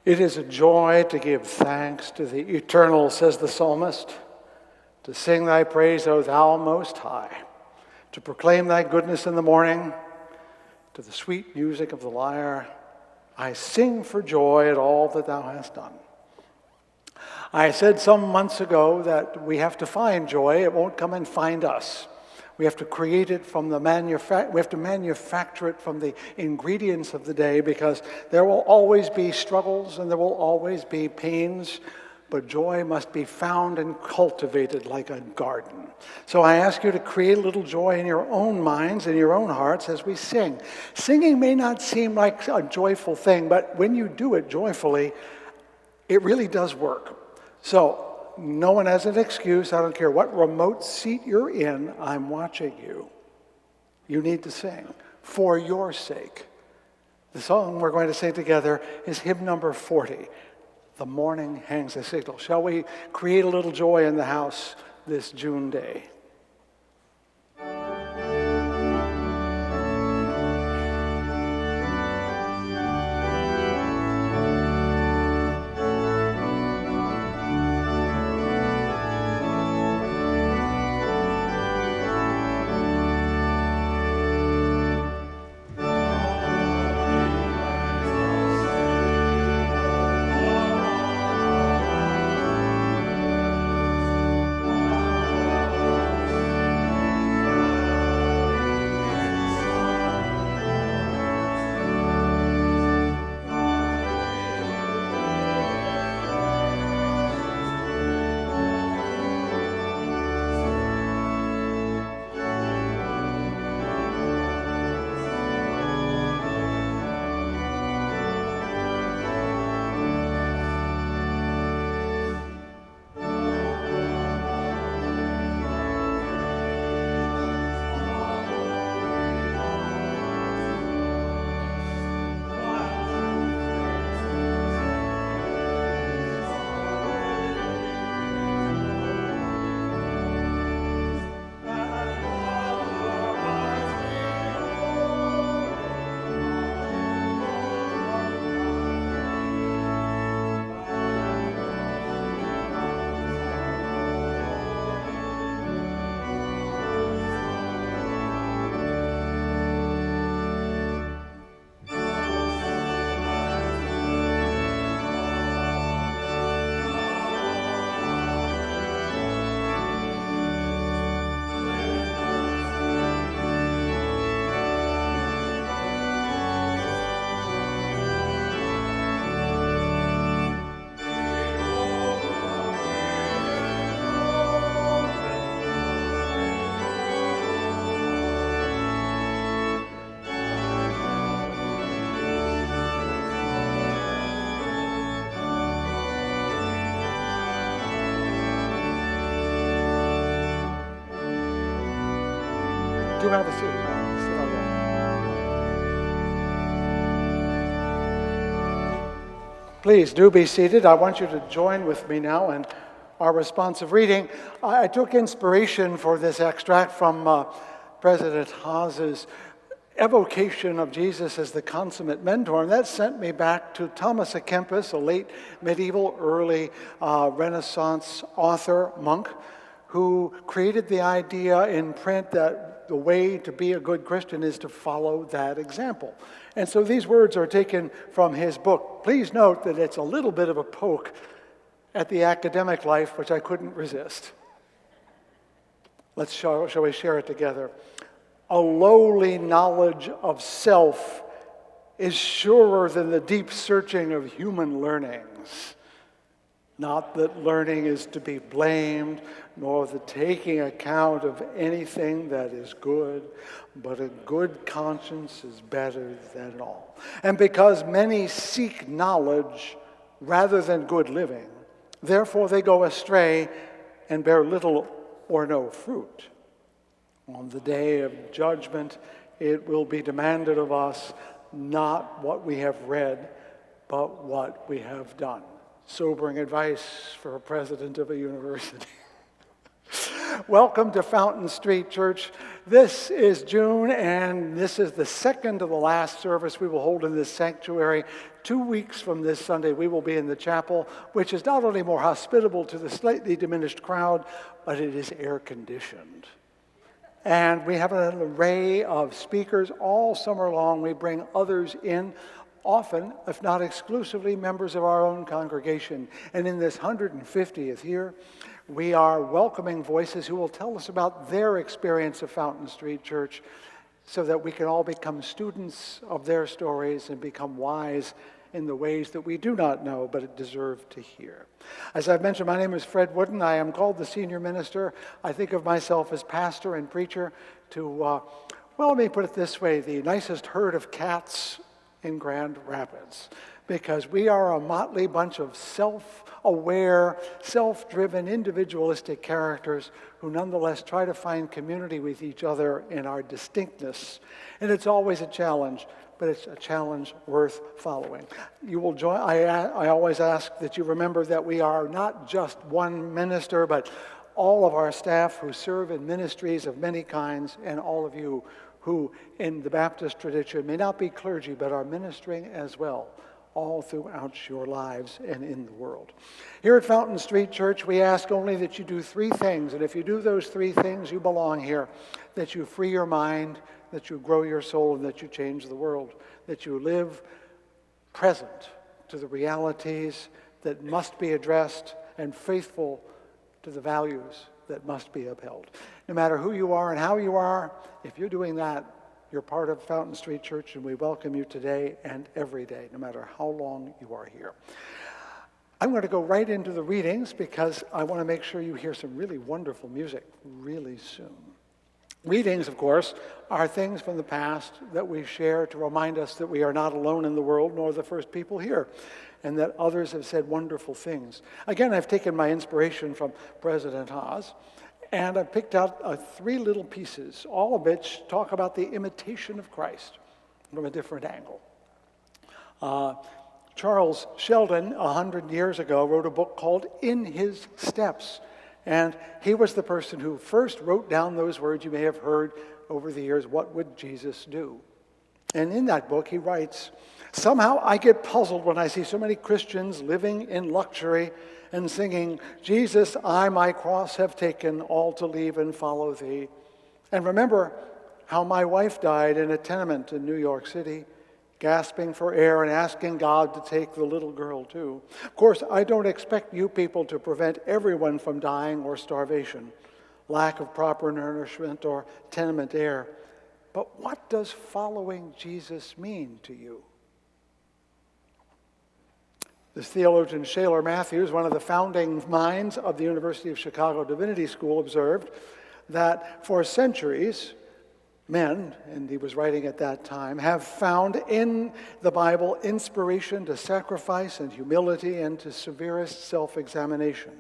It is a joy to give thanks to the eternal, says the psalmist, to sing thy praise, O thou most high, to proclaim thy goodness in the morning, to the sweet music of the lyre. I sing for joy at all that thou hast done. I said some months ago that we have to find joy. It won't come and find us. We have to create it from we have to manufacture it from the ingredients of the day, because there will always be struggles and there will always be pains, but joy must be found and cultivated like a garden. So I ask you to create a little joy in your own minds and your own hearts as we sing. Singing may not seem like a joyful thing, but when you do it joyfully, it really does work. So no one has an excuse. I don't care what remote seat you're in. I'm watching you. You need to sing for your sake. The song we're going to sing together is hymn number 40. The morning hangs a signal. Shall we create a little joy in the house this June day? Do have a seat. Sit down there. Please do be seated. I want you to join with me now in our responsive reading. I took inspiration for this extract from President Haas's evocation of Jesus as the consummate mentor, and that sent me back to Thomas à Kempis, a late medieval, early Renaissance author, monk, who created the idea in print that the way to be a good Christian is to follow that example. And so these words are taken from his book. Please note that it's a little bit of a poke at the academic life, which I couldn't resist. Shall we share it together? A lowly knowledge of self is surer than the deep searching of human learnings. Not that learning is to be blamed, nor the taking account of anything that is good, but a good conscience is better than all. And because many seek knowledge rather than good living, therefore they go astray and bear little or no fruit. On the day of judgment, it will be demanded of us not what we have read, but what we have done. Sobering advice for a president of a university. Welcome to Fountain Street Church. This is June, and this is the second to the last service we will hold in this sanctuary. 2 weeks from this Sunday, we will be in the chapel, which is not only more hospitable to the slightly diminished crowd, but it is air-conditioned. And we have an array of speakers all summer long. We bring others in, often, if not exclusively, members of our own congregation. And in this 150th year, we are welcoming voices who will tell us about their experience of Fountain Street Church so that we can all become students of their stories and become wise in the ways that we do not know but deserve to hear. As I've mentioned, my name is Fred Wooden. I am called the senior minister. I think of myself as pastor and preacher to, well, let me put it this way, the nicest herd of cats in Grand Rapids, because we are a motley bunch of self-aware, self-driven, individualistic characters who nonetheless try to find community with each other in our distinctness. And it's always a challenge, but it's a challenge worth following. You will join. I always ask that you remember that we are not just one minister, but all of our staff who serve in ministries of many kinds, and all of you who in the Baptist tradition may not be clergy, but are ministering as well, all throughout your lives and in the world. Here at Fountain Street Church, we ask only that you do 3 things, and if you do those 3 things, you belong here. That you free your mind, that you grow your soul, and that you change the world. That you live present to the realities that must be addressed and faithful to the values that must be upheld. No matter who you are and how you are, if you're doing that, you're part of Fountain Street Church, and we welcome you today and every day, no matter how long you are here. I'm going to go right into the readings because I want to make sure you hear some really wonderful music really soon. Readings, of course, are things from the past that we share to remind us that we are not alone in the world, nor the first people here, and that others have said wonderful things. Again, I've taken my inspiration from President Haas, and I've picked out 3 little pieces, all of which talk about the imitation of Christ from a different angle. Charles Sheldon, 100 years ago, wrote a book called In His Steps. And he was the person who first wrote down those words you may have heard over the years, what would Jesus do? And in that book he writes, somehow I get puzzled when I see so many Christians living in luxury and singing, Jesus, I my cross have taken, all to leave and follow thee. And remember how my wife died in a tenement in New York City, gasping for air and asking God to take the little girl too. Of course, I don't expect you people to prevent everyone from dying or starvation, lack of proper nourishment or tenement air. But what does following Jesus mean to you? This theologian, Shaler Matthews, one of the founding minds of the University of Chicago Divinity School, observed that for centuries, men, and he was writing at that time, have found in the Bible inspiration to sacrifice and humility and to severest self-examination.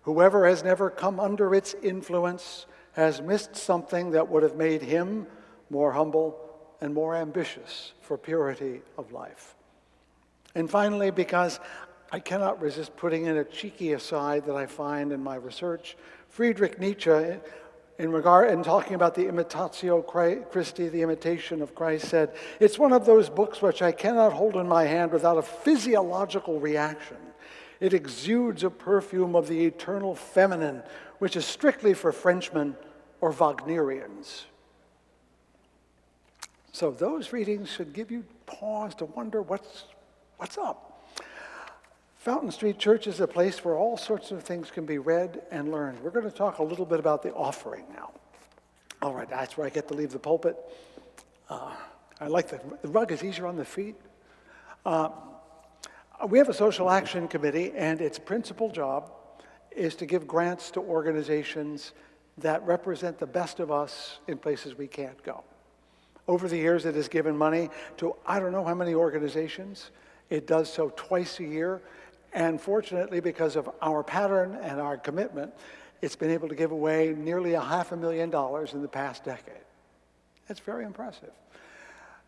Whoever has never come under its influence has missed something that would have made him more humble and more ambitious for purity of life. And finally, because I cannot resist putting in a cheeky aside that I find in my research, Friedrich Nietzsche, in talking about the imitatio Christi, the imitation of Christ, said, it's one of those books which I cannot hold in my hand without a physiological reaction. It exudes a perfume of the eternal feminine, which is strictly for Frenchmen or Wagnerians. So those readings should give you pause to wonder what's up. Fountain Street Church is a place where all sorts of things can be read and learned. We're going to talk a little bit about the offering now. All right, that's where I get to leave the pulpit. I like the rug is easier on the feet. We have a social action committee, and its principal job is to give grants to organizations that represent the best of us in places we can't go. Over the years, it has given money to I don't know how many organizations. It does so twice a year. And fortunately, because of our pattern and our commitment, it's been able to give away nearly $500,000 in the past decade. That's very impressive.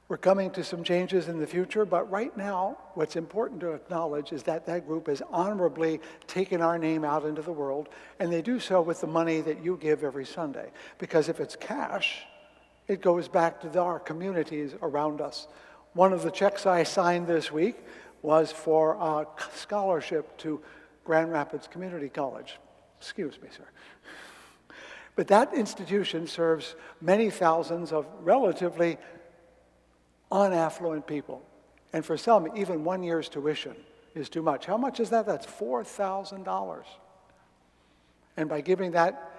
We're coming to some changes in the future, but right now, what's important to acknowledge is that that group has honorably taken our name out into the world, and they do so with the money that you give every Sunday. Because if it's cash, it goes back to our communities around us. One of the checks I signed this week was for a scholarship to Grand Rapids Community College. Excuse me, sir. But that institution serves many thousands of relatively unaffluent people. And for some, even 1 year's tuition is too much. How much is that? That's $4,000. And by giving that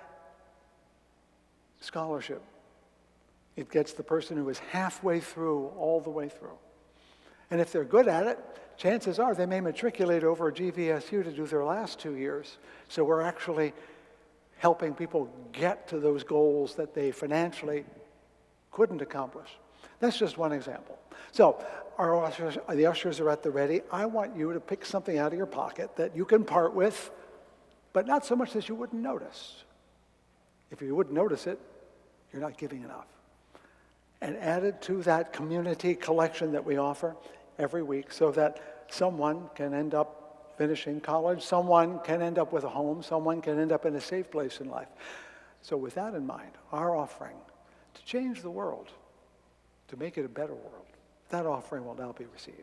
scholarship, it gets the person who is halfway through all the way through. And if they're good at it, chances are they may matriculate over at GVSU to do their last 2 years. So we're actually helping people get to those goals that they financially couldn't accomplish. That's just one example. So the ushers are at the ready. I want you to pick something out of your pocket that you can part with, but not so much that you wouldn't notice. If you wouldn't notice it, you're not giving enough. And added to that community collection that we offer every week so that someone can end up finishing college, someone can end up with a home, someone can end up in a safe place in life. So with that in mind, our offering to change the world, to make it a better world, that offering will now be received.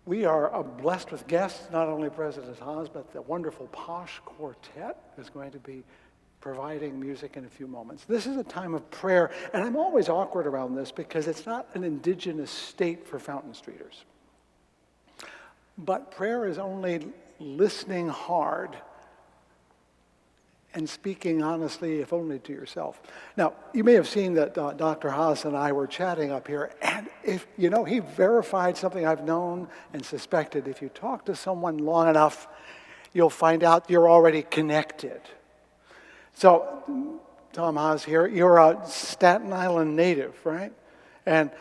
We are blessed with guests, not only President Haas, but the wonderful Posh Quartet is going to be providing music in a few moments. This is a time of prayer, and I'm always awkward around this because it's not an indigenous state for Fountain Streeters. But prayer is only listening hard and speaking honestly, if only to yourself. Now, you may have seen that Dr. Haas and I were chatting up here, and he verified something I've known and suspected. If you talk to someone long enough, you'll find out you're already connected. So, Tom Haas here, you're a Staten Island native, right? And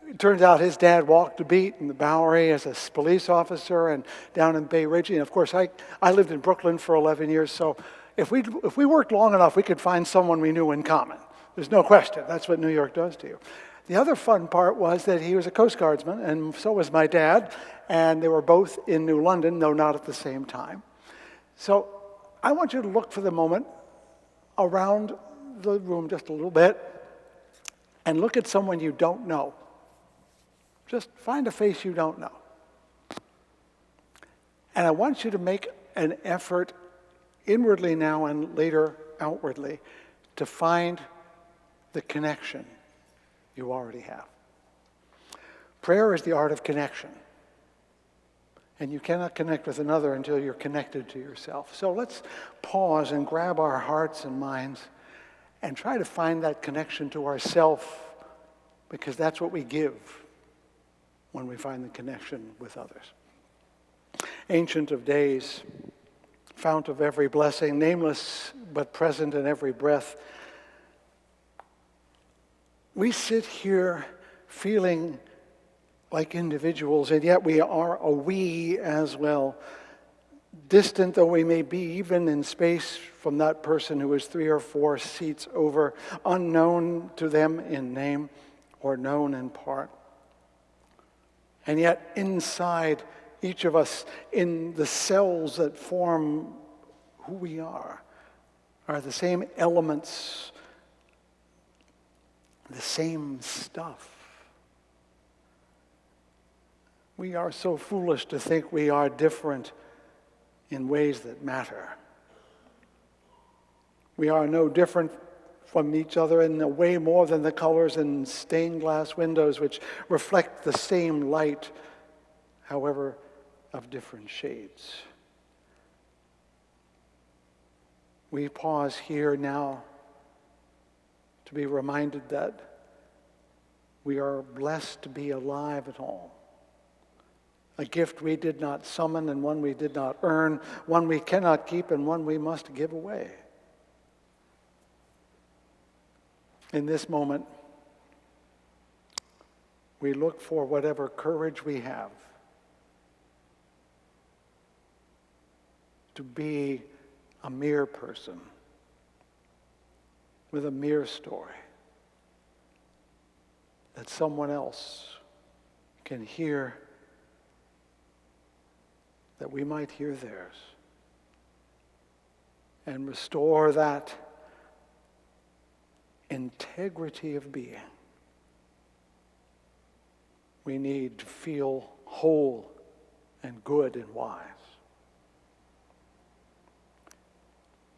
it turns out his dad walked the beat in the Bowery as a police officer and down in Bay Ridge. And of course, I lived in Brooklyn for 11 years, so if we worked long enough, we could find someone we knew in common. There's no question. That's what New York does to you. The other fun part was that he was a Coast Guardsman, and so was my dad, and they were both in New London, though not at the same time. So I want you to look for the moment around the room just a little bit and look at someone you don't know. Just find a face you don't know. And I want you to make an effort inwardly now and later outwardly to find the connection you already have. Prayer is the art of connection. And you cannot connect with another until you're connected to yourself. So let's pause and grab our hearts and minds and try to find that connection to ourself, because that's what we give when we find the connection with others. Ancient of days, fount of every blessing, nameless but present in every breath, we sit here feeling like individuals, and yet we are a we as well. Distant though we may be, even in space, from that person who is 3 or 4 seats over, unknown to them in name or known in part. And yet inside each of us, in the cells that form who we are the same elements, the same stuff. We are so foolish to think we are different in ways that matter. We are no different from each other in a way more than the colors in stained glass windows which reflect the same light, however, of different shades. We pause here now to be reminded that we are blessed to be alive at all. A gift we did not summon and one we did not earn, one we cannot keep and one we must give away. In this moment, we look for whatever courage we have to be a mere person with a mere story that someone else can hear, that we might hear theirs, and restore that integrity of being. We need to feel whole and good and wise.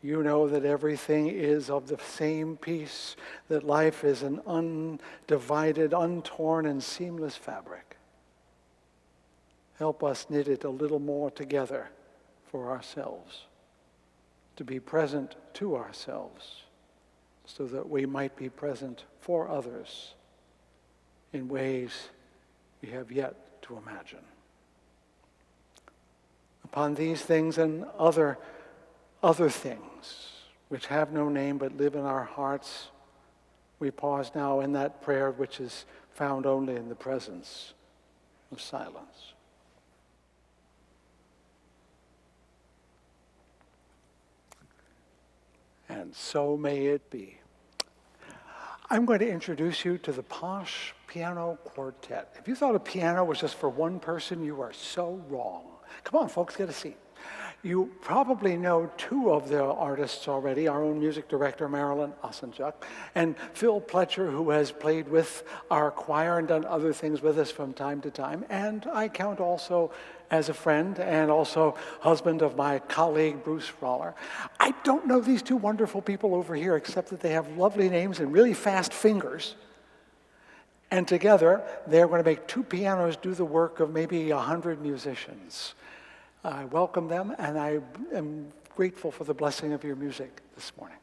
You know that everything is of the same piece, that life is an undivided, untorn, and seamless fabric. Help us knit it a little more together for ourselves, to be present to ourselves, so that we might be present for others in ways we have yet to imagine. Upon these things and other things which have no name but live in our hearts, we pause now in that prayer which is found only in the presence of silence. And so may it be. I'm going to introduce you to the Posh Piano Quartet. If you thought a piano was just for one person, you are so wrong. Come on, folks, get a seat. You probably know two of the artists already, our own music director, Marilyn Osenchuk, and Phil Pletcher, who has played with our choir and done other things with us from time to time. And I count also as a friend and also husband of my colleague, Bruce Roller. I don't know these two wonderful people over here, except that they have lovely names and really fast fingers. And together, they're going to make two pianos do the work of maybe 100 musicians. I welcome them, and I am grateful for the blessing of your music this morning.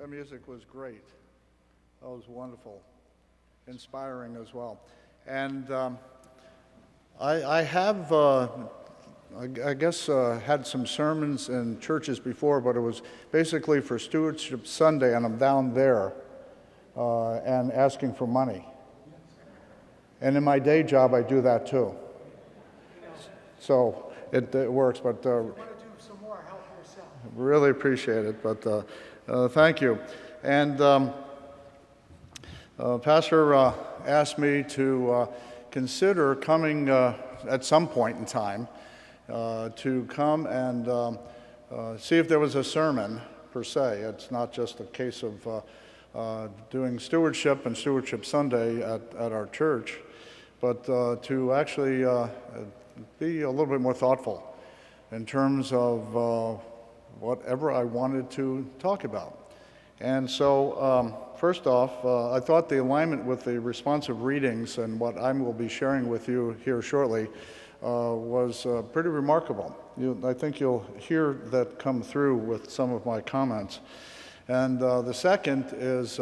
That music was great. That was wonderful, inspiring as well. And I have, I guess, had some sermons in churches before, but it was basically for Stewardship Sunday, and I'm down there and asking for money. And in my day job, I do that too. So it works, but If you want to do some more, help yourself. really appreciate it, but thank you. And Pastor asked me to consider coming at some point in time to come and see if there was a sermon per se. It's not just a case of doing stewardship and Stewardship Sunday at our church, but to actually be a little bit more thoughtful in terms of whatever I wanted to talk about. And so, first off, I thought the alignment with the responsive readings and what I will be sharing with you here shortly was pretty remarkable. I think you'll hear that come through with some of my comments. And the second is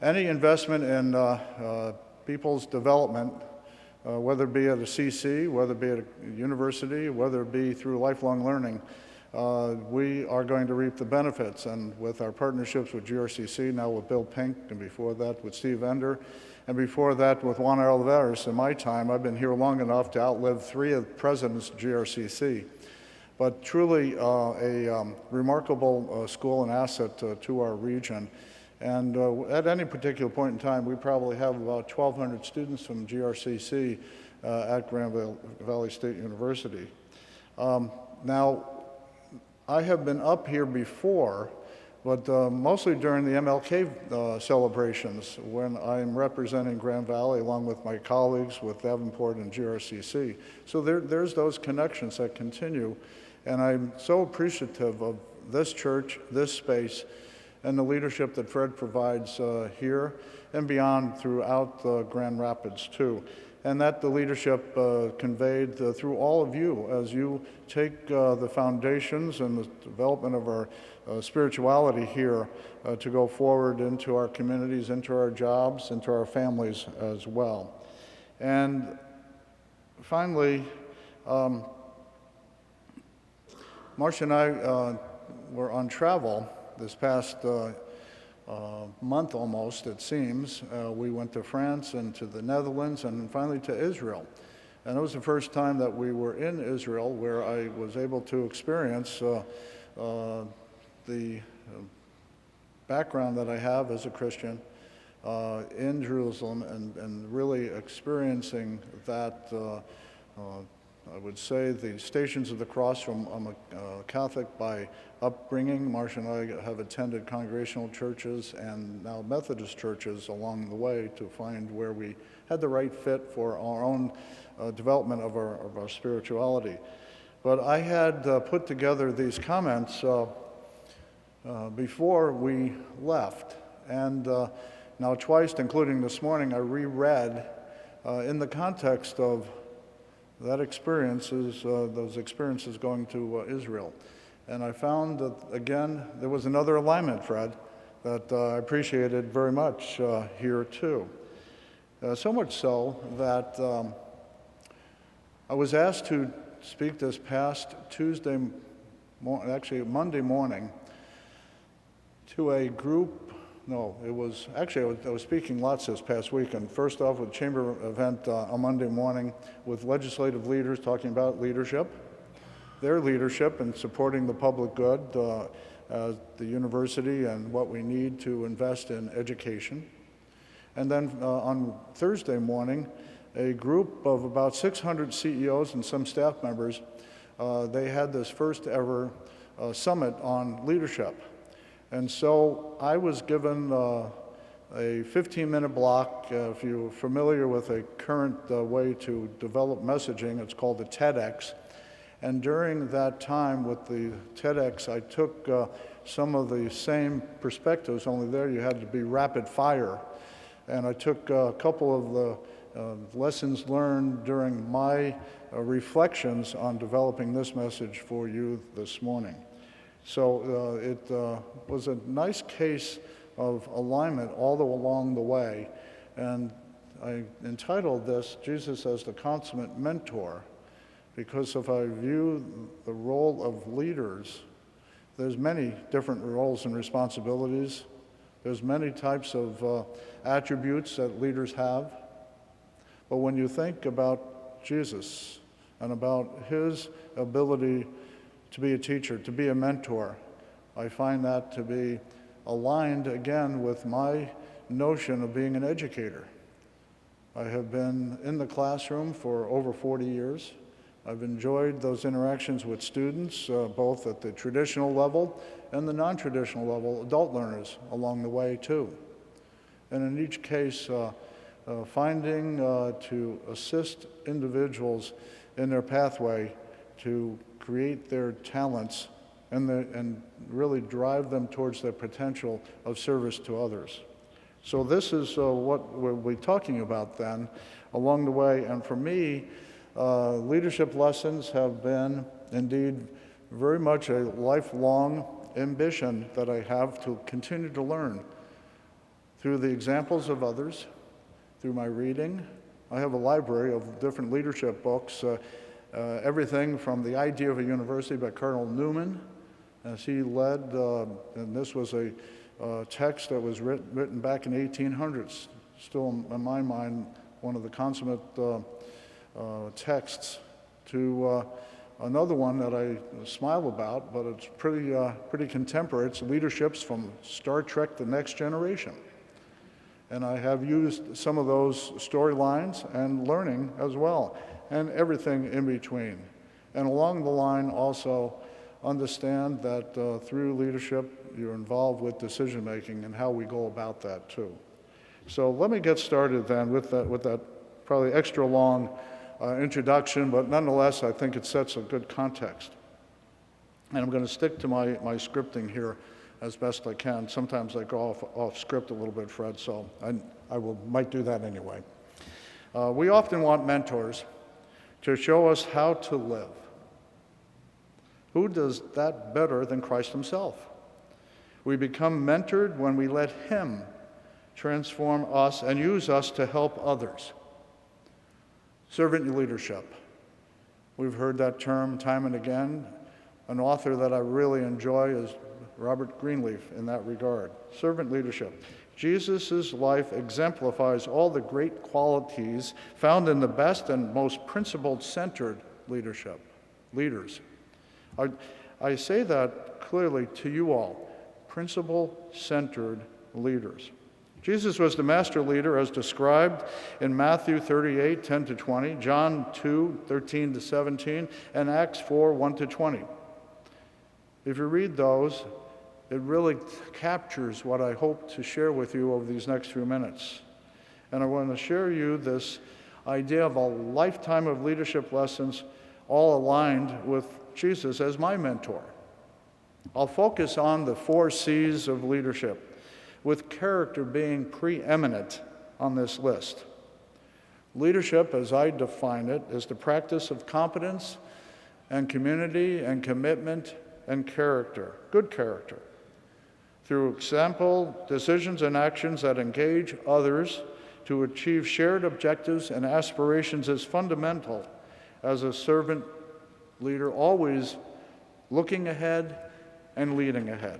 any investment in people's development, whether it be at a CC, whether it be at a university, whether it be through lifelong learning, we are going to reap the benefits. And with our partnerships with GRCC, now with Bill Pink, and before that with Steve Ender, and before that with Juan Oliveras, in my time, I've been here long enough to outlive 3 of the presidents of GRCC. But truly a remarkable school and asset to our region. And at any particular point in time, we probably have about 1,200 students from GRCC at Grand Valley State University. Now, I have been up here before, but mostly during the MLK celebrations when I'm representing Grand Valley along with my colleagues with Davenport and GRCC. So there's those connections that continue, and I'm so appreciative of this church, this space, and the leadership that Fred provides here and beyond throughout Grand Rapids too. And that the leadership conveyed through all of you as you take the foundations and the development of our spirituality here to go forward into our communities, into our jobs, into our families as well. And finally, Marcia and I were on travel this past month almost, it seems. We went to France and to the Netherlands and finally to Israel. And it was the first time that we were in Israel where I was able to experience the background that I have as a Christian in Jerusalem and really experiencing that, I would say, the Stations of the Cross. From I'm a Catholic by upbringing. Marcia and I have attended congregational churches and now Methodist churches along the way to find where we had the right fit for our own development of our spirituality. But I had put together these comments before we left, and now twice, including this morning, I reread in the context of that experiences, those experiences going to Israel. And I found that, again, there was another alignment, Fred, that I appreciated very much here too. So much so that I was asked to speak this past Monday morning to a group. No, it was, actually, I was speaking lots this past weekend. First off with a chamber event on Monday morning with legislative leaders talking about leadership, their leadership in supporting the public good, the university, and what we need to invest in education. And then on Thursday morning, a group of about 600 CEOs and some staff members, they had this first ever summit on leadership. And so I was given a 15-minute block. If you're familiar with a current way to develop messaging, it's called the TEDx. And during that time with the TEDx, I took some of the same perspectives, only there you had to be rapid fire. And I took a couple of the lessons learned during my reflections on developing this message for you this morning. So it was a nice case of alignment all along the way. And I entitled this, Jesus as the Consummate Mentor, because if I view the role of leaders, there's many different roles and responsibilities. There's many types of attributes that leaders have. But when you think about Jesus and about his ability to be a teacher, to be a mentor, I find that to be aligned again with my notion of being an educator. I have been in the classroom for over 40 years. I've enjoyed those interactions with students, both at the traditional level and the non-traditional level, adult learners along the way too. And in each case, finding to assist individuals in their pathway to create their talents and really drive them towards their potential of service to others. So this is what we'll be talking about then along the way. And for me, leadership lessons have been indeed very much a lifelong ambition that I have to continue to learn through the examples of others, through my reading. I have a library of different leadership books, everything from The Idea of a University by Cardinal Newman, as he led, and this was a text that was written back in the 1800s, still in my mind one of the consummate texts, to another one that I smile about, but it's pretty contemporary. It's Leaderships from Star Trek: The Next Generation. And I have used some of those storylines and learning as well, and everything in between. And along the line also understand that through leadership you're involved with decision making and how we go about that too. So let me get started then with that probably extra long introduction, but nonetheless I think it sets a good context. And I'm going to stick to my scripting here as best I can. Sometimes I go off script a little bit, Fred, so I might do that anyway. We often want mentors to show us how to live. Who does that better than Christ himself? We become mentored when we let him transform us and use us to help others. Servant leadership. We've heard that term time and again. An author that I really enjoy is Robert Greenleaf in that regard. Servant leadership. Jesus' life exemplifies all the great qualities found in the best and most principled-centered leaders. I say that clearly to you all, principle-centered leaders. Jesus was the master leader as described in Matthew 38, 10-20, John 2, 13-17, and Acts 4, 1-20. If you read those, it really captures what I hope to share with you over these next few minutes. And I want to share you this idea of a lifetime of leadership lessons all aligned with Jesus as my mentor. I'll focus on the 4 C's of leadership, with character being preeminent on this list. Leadership, as I define it, is the practice of competence and community and commitment and character, good character, through example, decisions, and actions that engage others to achieve shared objectives and aspirations is fundamental as a servant leader, always looking ahead and leading ahead.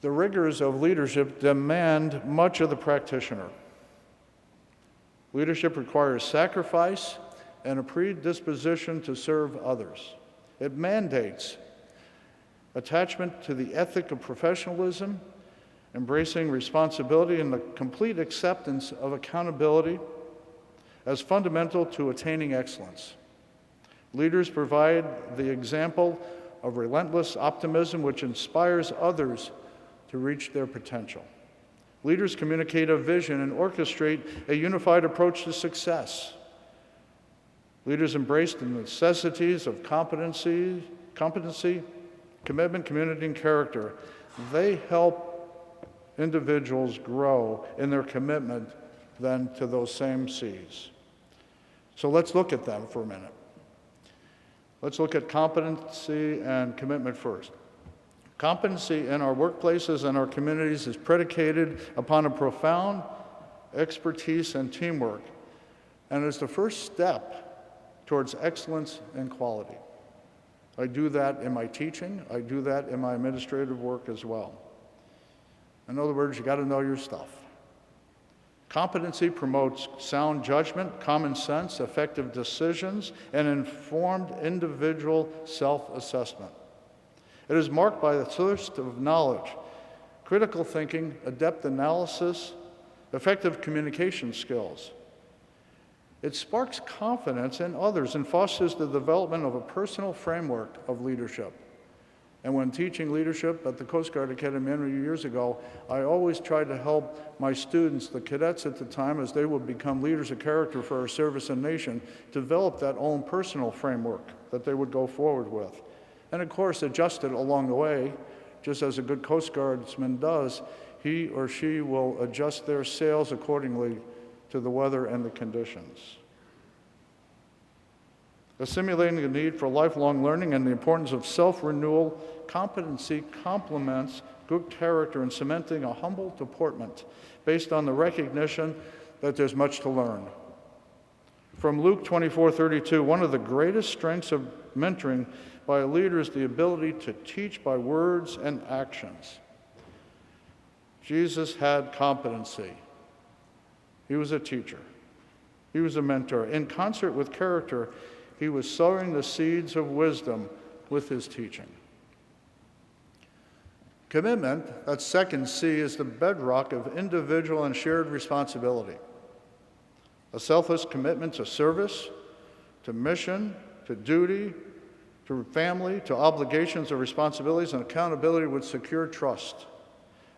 The rigors of leadership demand much of the practitioner. Leadership requires sacrifice and a predisposition to serve others. It mandates attachment to the ethic of professionalism, embracing responsibility and the complete acceptance of accountability as fundamental to attaining excellence. Leaders provide the example of relentless optimism which inspires others to reach their potential. Leaders communicate a vision and orchestrate a unified approach to success. Leaders embrace the necessities of competency, commitment, community, and character. They help individuals grow in their commitment then to those same C's. So let's look at them for a minute. Let's look at competency and commitment first. Competency in our workplaces and our communities is predicated upon a profound expertise and teamwork, and is the first step towards excellence and quality. I do that in my teaching. I do that in my administrative work as well. In other words, you got to know your stuff. Competency promotes sound judgment, common sense, effective decisions, and informed individual self-assessment. It is marked by the thirst of knowledge, critical thinking, adept analysis, effective communication skills. It sparks confidence in others and fosters the development of a personal framework of leadership. And when teaching leadership at the Coast Guard Academy many years ago, I always tried to help my students, the cadets at the time, as they would become leaders of character for our service and nation, develop that own personal framework that they would go forward with. And of course, adjust it along the way, just as a good Coast Guardsman does. He or she will adjust their sails accordingly to the weather and the conditions. Assimilating the need for lifelong learning and the importance of self-renewal, competency complements good character in cementing a humble deportment based on the recognition that there's much to learn. From Luke 24:32, one of the greatest strengths of mentoring by a leader is the ability to teach by words and actions. Jesus had competency. He was a teacher. He was a mentor. In concert with character, he was sowing the seeds of wisdom with his teaching. Commitment, that second C, is the bedrock of individual and shared responsibility. A selfless commitment to service, to mission, to duty, to family, to obligations or responsibilities and accountability with secure trust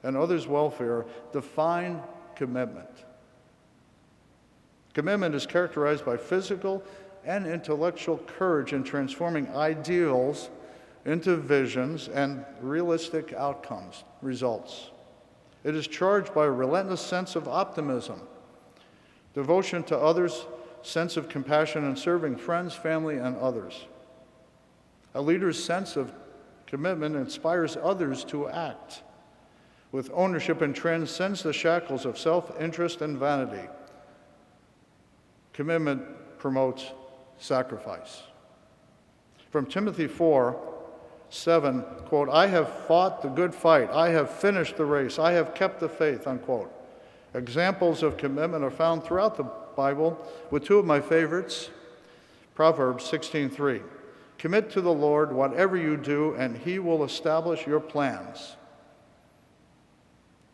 and others' welfare define commitment. Commitment is characterized by physical and intellectual courage in transforming ideals into visions and realistic outcomes, results. It is charged by a relentless sense of optimism, devotion to others, sense of compassion, and serving friends, family, and others. A leader's sense of commitment inspires others to act with ownership and transcends the shackles of self-interest and vanity. Commitment promotes sacrifice. From Timothy 4:7, quote, "I have fought the good fight. I have finished the race. I have kept the faith," unquote. Examples of commitment are found throughout the Bible, with two of my favorites. Proverbs 16:3, "Commit to the Lord whatever you do, and he will establish your plans."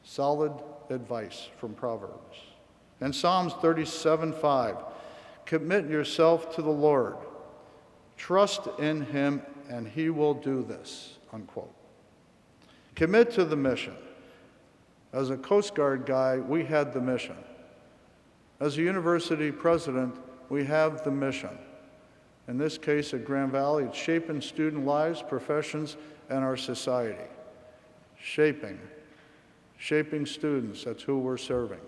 Solid advice from Proverbs. And Psalms 37:5, "Commit yourself to the Lord. Trust in him, and he will do this," unquote. Commit to the mission. As a Coast Guard guy, we had the mission. As a university president, we have the mission. In this case, at Grand Valley, it's shaping student lives, professions, and our society. Shaping students, that's who we're serving.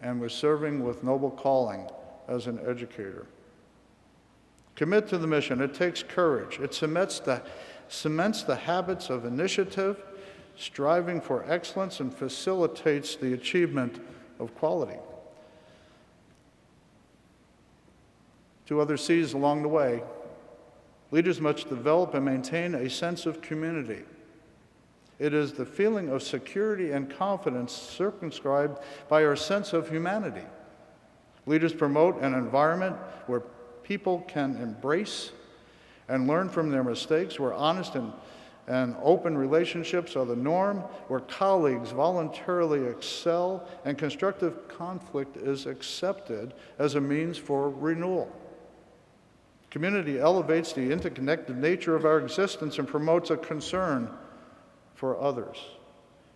And we're serving with noble calling as an educator. Commit to the mission. It takes courage. It cements the habits of initiative, striving for excellence, and facilitates the achievement of quality. Two other C's along the way. Leaders must develop and maintain a sense of community. It is the feeling of security and confidence circumscribed by our sense of humanity. Leaders promote an environment where people can embrace and learn from their mistakes, where honest and open relationships are the norm, where colleagues voluntarily excel and constructive conflict is accepted as a means for renewal. Community elevates the interconnected nature of our existence and promotes a concern for others.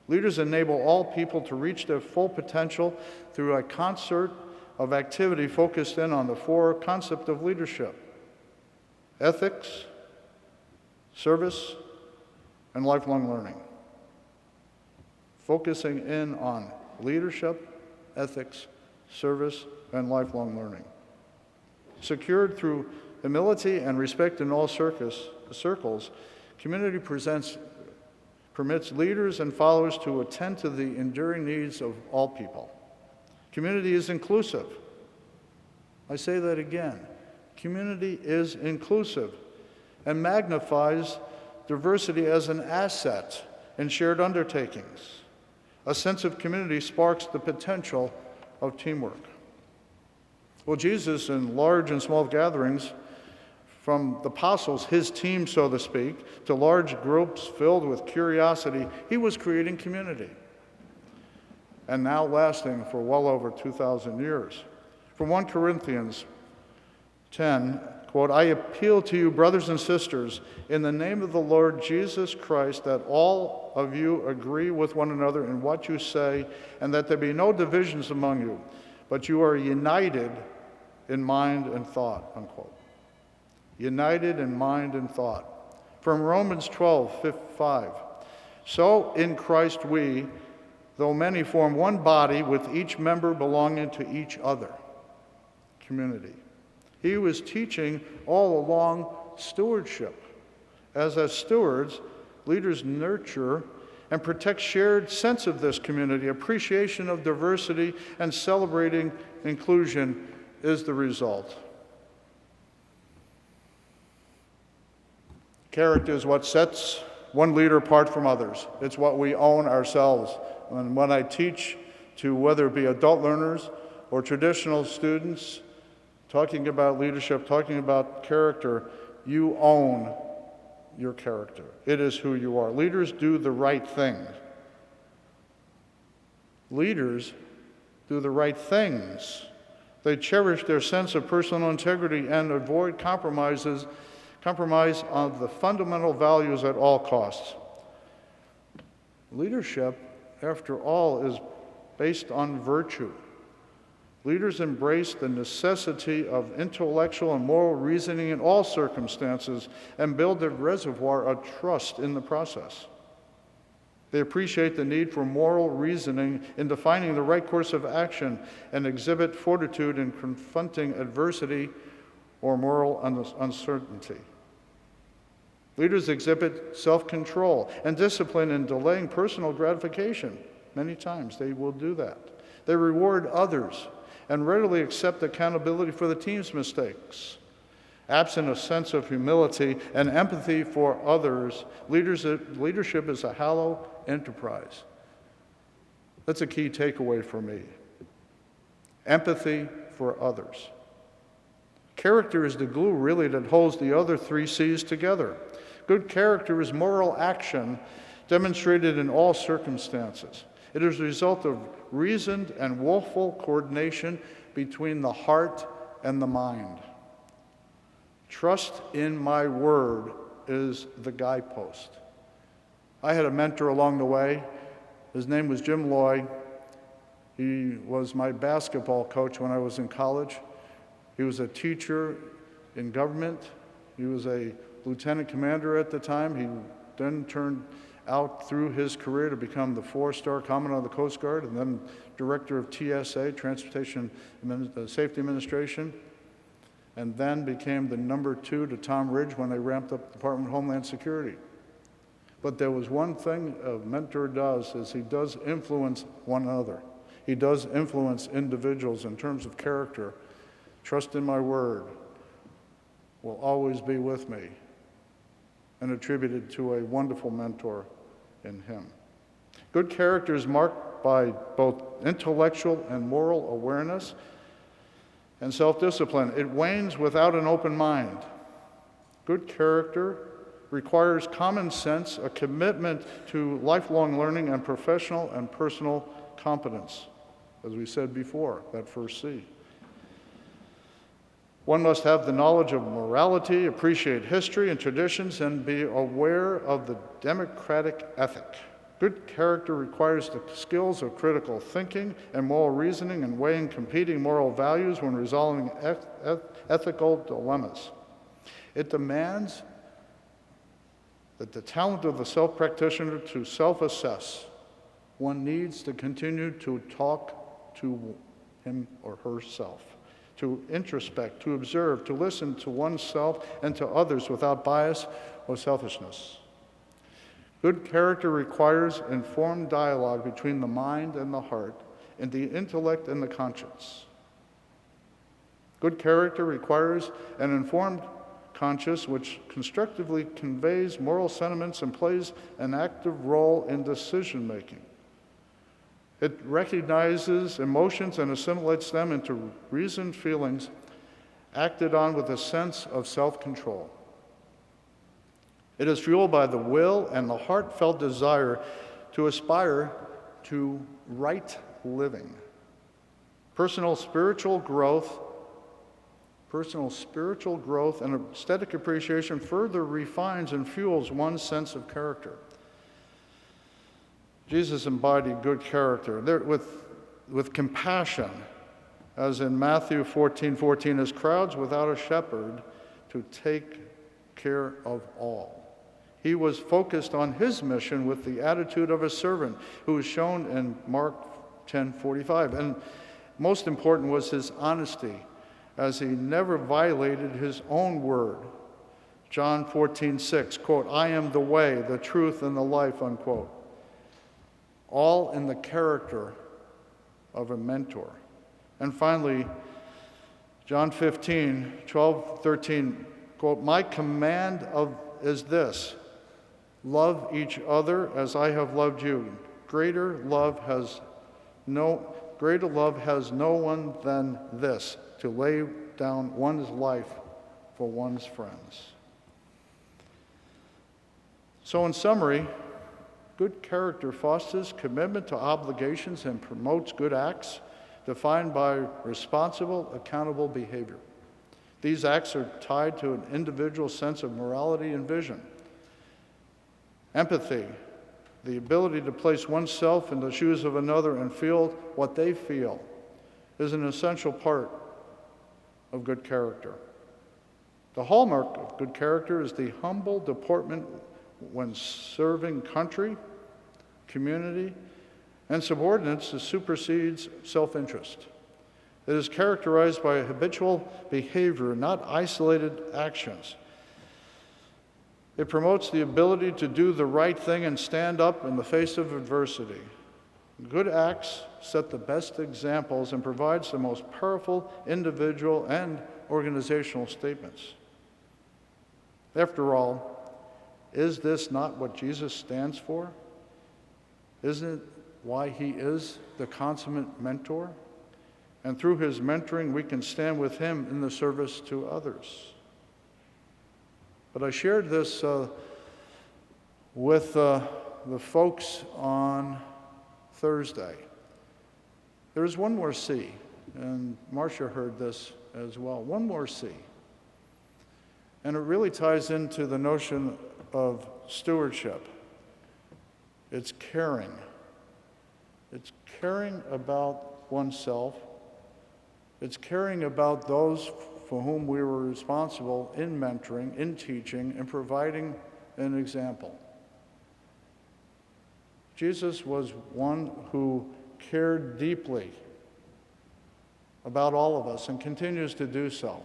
Leaders enable all people to reach their full potential through a concert of activity focused in on the four concepts of leadership: ethics, service, and lifelong learning. Focusing in on leadership, ethics, service, and lifelong learning. Secured through humility and respect in all circles, community permits leaders and followers to attend to the enduring needs of all people. Community is inclusive. I say that again. Community is inclusive and magnifies diversity as an asset in shared undertakings. A sense of community sparks the potential of teamwork. Well, Jesus, in large and small gatherings, from the apostles, his team, so to speak, to large groups filled with curiosity, he was creating community, and now lasting for well over 2,000 years. From 1 Corinthians 10, quote, "I appeal to you, brothers and sisters, in the name of the Lord Jesus Christ, that all of you agree with one another in what you say, and that there be no divisions among you, but you are united in mind and thought," unquote. United in mind and thought. From Romans 12:5, "So in Christ we, though many, form one body, with each member belonging to each other." Community. He was teaching all along stewardship. As stewards, leaders nurture and protect shared sense of this community. Appreciation of diversity and celebrating inclusion is the result. Character is what sets one leader apart from others. It's what we own ourselves. And when I teach to whether it be adult learners or traditional students, talking about leadership, talking about character, you own your character. It is who you are. Leaders do the right thing. Leaders do the right things. They cherish their sense of personal integrity and avoid compromise on the fundamental values at all costs. Leadership, after all, is based on virtue. Leaders embrace the necessity of intellectual and moral reasoning in all circumstances and build a reservoir of trust in the process. They appreciate the need for moral reasoning in defining the right course of action and exhibit fortitude in confronting adversity or moral uncertainty. Leaders exhibit self-control and discipline in delaying personal gratification. Many times they will do that. They reward others and readily accept accountability for the team's mistakes. Absent a sense of humility and empathy for others, leadership is a hollow enterprise. That's a key takeaway for me. Empathy for others. Character is the glue, really, that holds the other three C's together. Good character is moral action demonstrated in all circumstances. It is a result of reasoned and willful coordination between the heart and the mind. Trust in my word is the guidepost. I had a mentor along the way. His name was Jim Lloyd. He was my basketball coach when I was in college. He was a teacher in government. He was a lieutenant commander at the time. He then turned out through his career to become the 4-star Commandant of the Coast Guard and then Director of TSA, Transportation Safety Administration, and then became the number 2 to Tom Ridge when they ramped up the Department of Homeland Security. But there was one thing a mentor does, is he does influence one another. He does influence individuals in terms of character. Trust in my word will always be with me, and attributed to a wonderful mentor in him. Good character is marked by both intellectual and moral awareness and self-discipline. It wanes without an open mind. Good character requires common sense, a commitment to lifelong learning, and professional and personal competence, as we said before, that first C. One must have the knowledge of morality, appreciate history and traditions, and be aware of the democratic ethic. Good character requires the skills of critical thinking and moral reasoning and weighing competing moral values when resolving ethical dilemmas. It demands that the talent of the self-practitioner to self-assess. One needs to continue to talk to him or herself, to introspect, to observe, to listen to oneself and to others without bias or selfishness. Good character requires informed dialogue between the mind and the heart, and the intellect and the conscience. Good character requires an informed conscience which constructively conveys moral sentiments and plays an active role in decision-making. It recognizes emotions and assimilates them into reasoned feelings acted on with a sense of self-control. It is fueled by the will and the heartfelt desire to aspire to right living. Personal spiritual growth and aesthetic appreciation further refines and fuels one's sense of character. Jesus embodied good character with compassion, as in Matthew 14:14, as crowds without a shepherd to take care of all. He was focused on his mission with the attitude of a servant, who is shown in Mark 10:45. And most important was his honesty, as he never violated his own word. John 14:6, quote, "I am the way, the truth, and the life," unquote. All in the character of a mentor. And finally, John 15:12-13, quote, "My command is this, love each other as I have loved you. Greater love has no one than this, to lay down one's life for one's friends." So in summary, good character fosters commitment to obligations and promotes good acts defined by responsible, accountable behavior. These acts are tied to an individual's sense of morality and vision. Empathy, the ability to place oneself in the shoes of another and feel what they feel, is an essential part of good character. The hallmark of good character is the humble deportment when serving country, community, and subordinates that supersedes self-interest. It is characterized by a habitual behavior, not isolated actions. It promotes the ability to do the right thing and stand up in the face of adversity. Good acts set the best examples and provides the most powerful individual and organizational statements. After all, is this not what Jesus stands for? Isn't it why he is the consummate mentor? And through his mentoring, we can stand with him in the service to others. But I shared this with the folks on Thursday. There is one more C, and Marcia heard this as well. One more C. And it really ties into the notion of stewardship. It's caring. It's caring about oneself. It's caring about those for whom we were responsible in mentoring, in teaching, and providing an example. Jesus was one who cared deeply about all of us and continues to do so.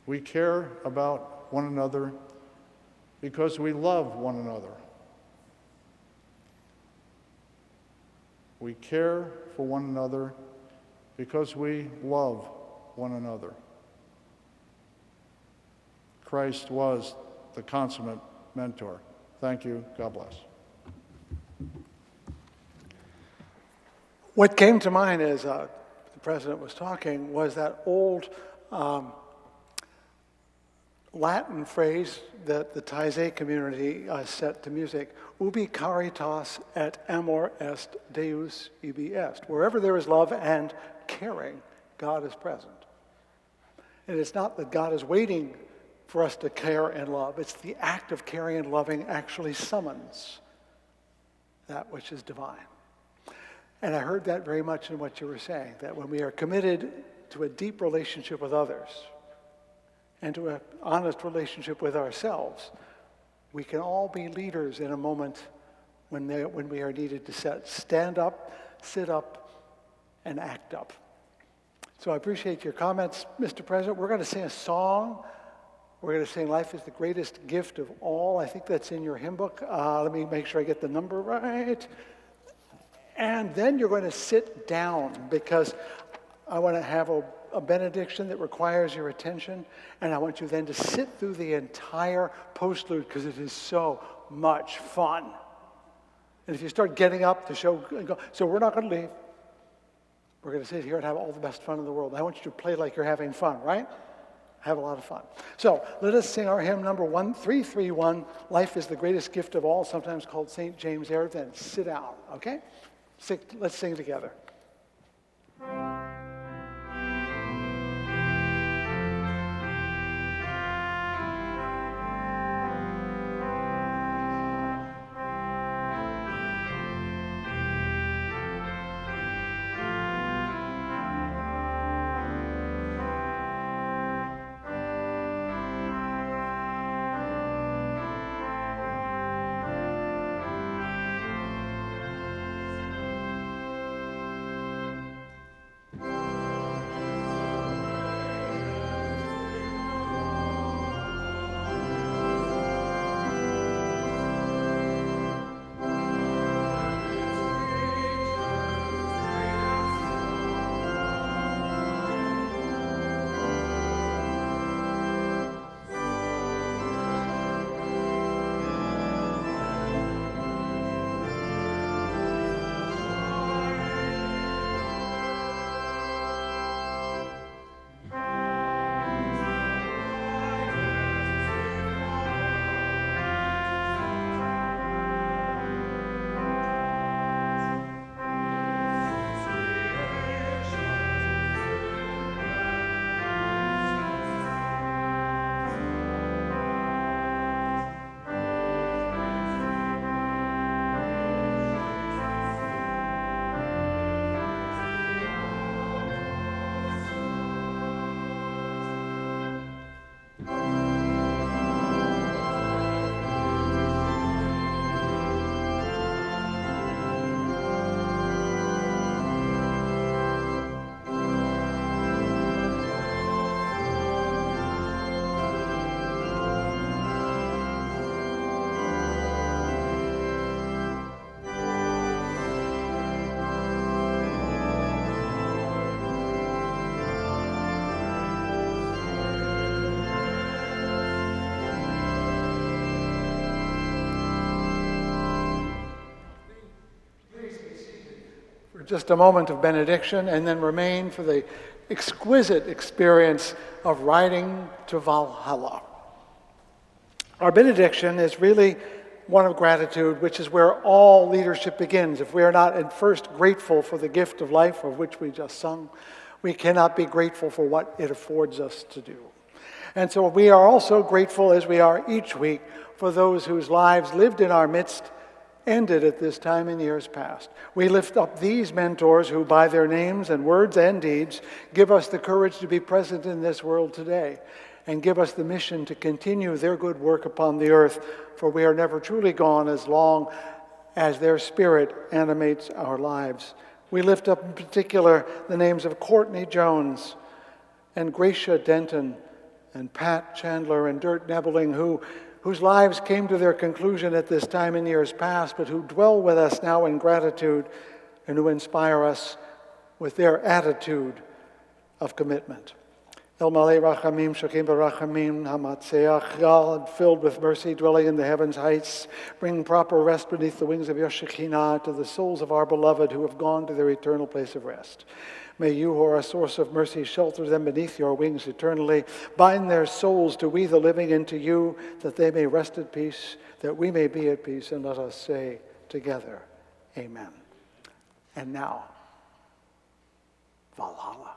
We care about one another because we love one another. We care for one another because we love one another. Christ was the consummate mentor. Thank you. God bless. What came to mind as the president was talking was that old Latin phrase that the Taizé community set to music, ubi caritas et amor est, Deus ibi est. Wherever there is love and caring, God is present. And it's not that God is waiting for us to care and love. It's the act of caring and loving actually summons that which is divine. And I heard that very much in what you were saying, that when we are committed to a deep relationship with others and to an honest relationship with ourselves, we can all be leaders in a moment when we are needed to stand up, sit up, and act up. So I appreciate your comments, Mr. President. We're going to sing a song. We're going to sing Life is the Greatest Gift of All. I think that's in your hymn book. Let me make sure I get the number right. And then you're going to sit down because I want to have a benediction that requires your attention. And I want you then to sit through the entire postlude because it is so much fun. And if you start getting up, the show will go. So we're not going to leave. We're going to sit here and have all the best fun in the world. I want you to play like you're having fun, right? Have a lot of fun. So let us sing our hymn number 1331, Life is the Greatest Gift of All, sometimes called St. James Air. Then sit down, okay? Let's sing together. Just a moment of benediction and then remain for the exquisite experience of riding to Valhalla. Our benediction is really one of gratitude, which is where all leadership begins. If we are not at first grateful for the gift of life of which we just sung, we cannot be grateful for what it affords us to do. And so we are also grateful, as we are each week, for those whose lives lived in our midst ended at this time in years past. We lift up these mentors who, by their names and words and deeds, give us the courage to be present in this world today and give us the mission to continue their good work upon the earth, for we are never truly gone as long as their spirit animates our lives. We lift up in particular the names of Courtney Jones and Gracia Denton and Pat Chandler and Dirt Nebeling, whose lives came to their conclusion at this time in years past, but who dwell with us now in gratitude and who inspire us with their attitude of commitment. El Malei Rachamim, Shakim Barachamim, Hamatzeach, God filled with mercy, dwelling in the heavens heights, bring proper rest beneath the wings of your Shekinah to the souls of our beloved who have gone to their eternal place of rest. May you, who are a source of mercy, shelter them beneath your wings eternally. Bind their souls to we the living into you, that they may rest at peace, that we may be at peace. And let us say together, Amen. And now, Valhalla.